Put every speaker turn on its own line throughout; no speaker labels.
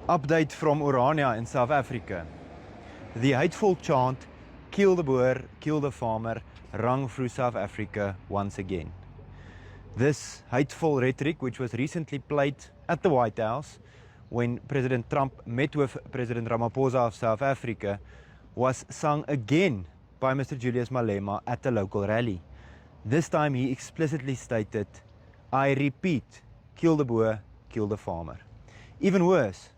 Update from Orania in South Africa. The hateful chant, "Kill the Boer, kill the farmer," rang through South Africa once again. This hateful rhetoric, which was recently played at the White House when President Trump met with President Ramaphosa of South Africa, was sung again by Mr. Julius Malema at a local rally. This time he explicitly stated, "I repeat, kill the Boer, kill the farmer." Even worse,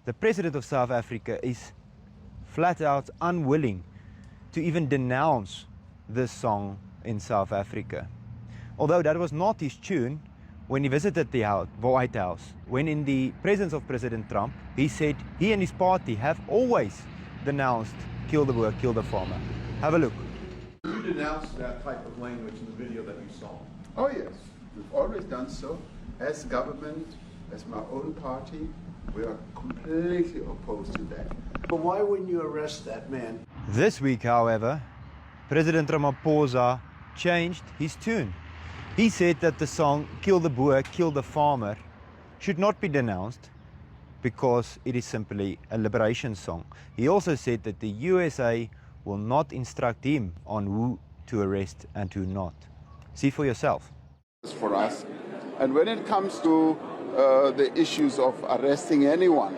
the President of South Africa is flat out unwilling to even denounce this song in South Africa. Although that was not his tune when he visited the White House, when in the presence of President Trump, he said he and his party have always denounced "kill the Boer, kill the farmer." Have a look.
You denounced that type of language in the video that you saw.
Oh yes, we've always done so. As government, as my own party, we are completely opposed to that.
But why wouldn't you arrest that man?
This week, however, President Ramaphosa changed his tune. He said that the song "Kill the Boer, Kill the Farmer" should not be denounced because it is simply a liberation song. He also said that the USA will not instruct him on who to arrest and who not. See for yourself.
For us, and when it comes to the issues of arresting anyone,